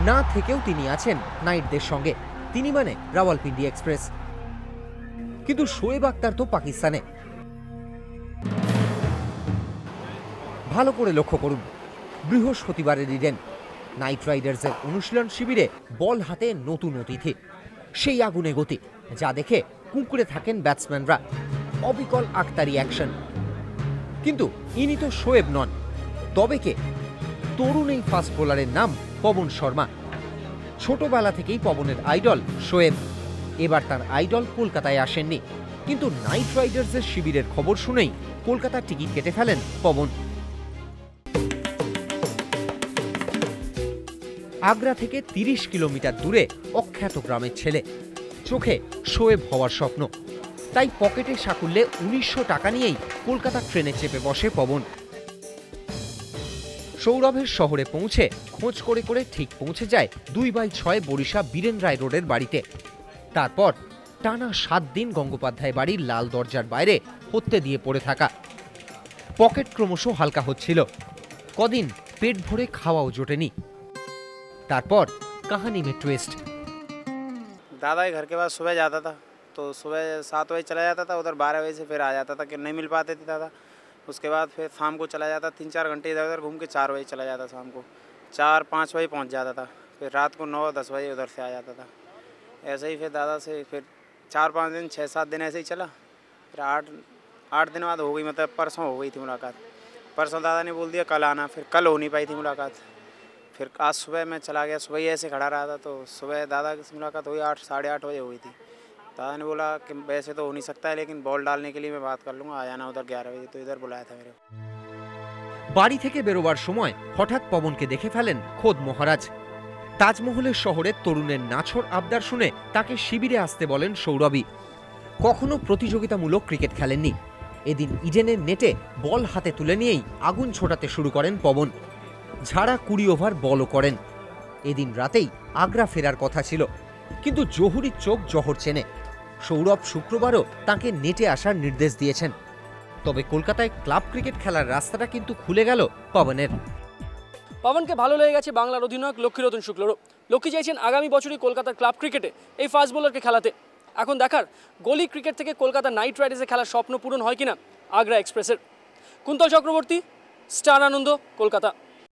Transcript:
না থেকেও তিনি আছেন নাইটদের সঙ্গে, তিনি মানে রাওয়ালপিন্ডি এক্সপ্রেস। কিন্তু শোয়েব আক্তার তো পাকিস্তানে। ভালো করে লক্ষ্য করুন, বৃহস্পতিবারের ইডেন নাইট রাইডার্সের অনুশীলন শিবিরে বল হাতে নতুন অতিথি, সেই আগুনে গতি যা দেখে কুঁকড়ে থাকেন ব্যাটসম্যানরা। অবিকল আক্তারি অ্যাকশন। কিন্তু ইনি তো শোয়েব নন, তবে কে? তরুণ এই ফাস্ট বোলারের নাম পবন শর্মা। ছোটবেলা থেকেই পবনের আইডল শোয়েব। এবার তার আইডল কলকাতায় আসেননি, কিন্তু নাইট রাইডার্সের শিবিরের খবর শুনেই কলকাতার টিকিট কেটে ফেলেন পবন। আগ্রা থেকে ৩০ কিলোমিটার দূরে অখ্যাত গ্রামের ছেলে, চোখে শোয়েব হওয়ার স্বপ্ন। তাই পকেটে সাকুল্যে ১৯০০ টাকা নিয়েই কলকাতা ট্রেনে চেপে বসে পবন। সৌরভের শহরে পৌঁছে খোঁজ করে করে ঠিক পৌঁছে যায় ২/৬ বরিশা বীরেন রায় রোডের বাড়িতে। তারপর টানা ৭ দিন গঙ্গোপাধ্যায় বাড়ির লাল দরজার বাইরে হত্যে দিয়ে পড়ে থাকা। পকেট ক্রমশ হালকা হচ্ছিল, কদিন পেট ভরে খাওয়াও জোটেনি। তারপর কাহানি में ट्विस्ट। दादा के घर के पास सुबह जाता था, तो सुबह 7 बजे चला जाता था, उधर 12 बजे से फिर आ जाता था कि नहीं मिल पाते थे दादा। उसके बाद फिर शाम को चला जाता, 3-4 घंटे इधर उधर घूम के 4 बजे चला जाता, शाम को 4-5 बजे पहुंच जाता था, फिर रात को 9-10 बजे उधर से आ जाता था। ऐसे ही फिर दादा से फिर 4-5 दिन 6-7 दिन ऐसे ही चला। फिर 8 दिन बाद हो गई, मतलब परसों हो गई थी मुलाकात। परसों दादा ने बोल दिया कल आना, फिर कल हो नहीं पाई थी मुलाकात। फिर आज सुबह मैं चला गया, सुबह ही ऐसे खड़ा रहा था, तो सुबह दादा की मुलाकात हुई 8-8:30 बजे हुई थी। दादा ने बोला कि वैसे तो हो नहीं सकता है, लेकिन बॉल डालने के लिए मैं बात कर लूँगा, आ जाना उधर 11 बजे। तो इधर बुलाया था मेरे। বাড়ি থেকে বেরোবার সময় হঠাৎ পবনকে দেখে ফেলেন খোদ মহারাজ। তাজমহলের শহরের তরুণের নাছোড় আবদার শুনে তাকে শিবিরে আসতে বলেন সৌরভী। কখনো প্রতিযোগিতামূলক ক্রিকেট খেলেননি, এদিন ইডেনের নেটে বল হাতে তুলে নিয়েই আগুন ছোটাতে শুরু করেন পবন। ঝাড়া ২০ ওভার বলও করেন। এদিন রাতেই আগ্রা ফেরার কথা ছিল, কিন্তু জহুরির চোখ জহর চেনে। সৌরভ শুক্রবারও তাকে নেটে আসার নির্দেশ দিয়েছেন। তবে কলকাতায় ক্লাব ক্রিকেট খেলার রাস্তাটা কিন্তু খুলে গেল পবনের। পবনকে ভালো লেগে গেছে বাংলার অধিনায়ক লক্ষ্মীরতন শুক্লরও। লক্ষ্মী চাইছেন আগামী বছরই কলকাতার ক্লাব ক্রিকেটে এই ফাস্ট বোলারকে খেলাতে। এখন দেখার গলি ক্রিকেট থেকে কলকাতা নাইট রাইডার্সে খেলার স্বপ্ন পূরণ হয় কিনা আগ্রা এক্সপ্রেসের। কুন্তল চক্রবর্তী, স্টার আনন্দ, কলকাতা।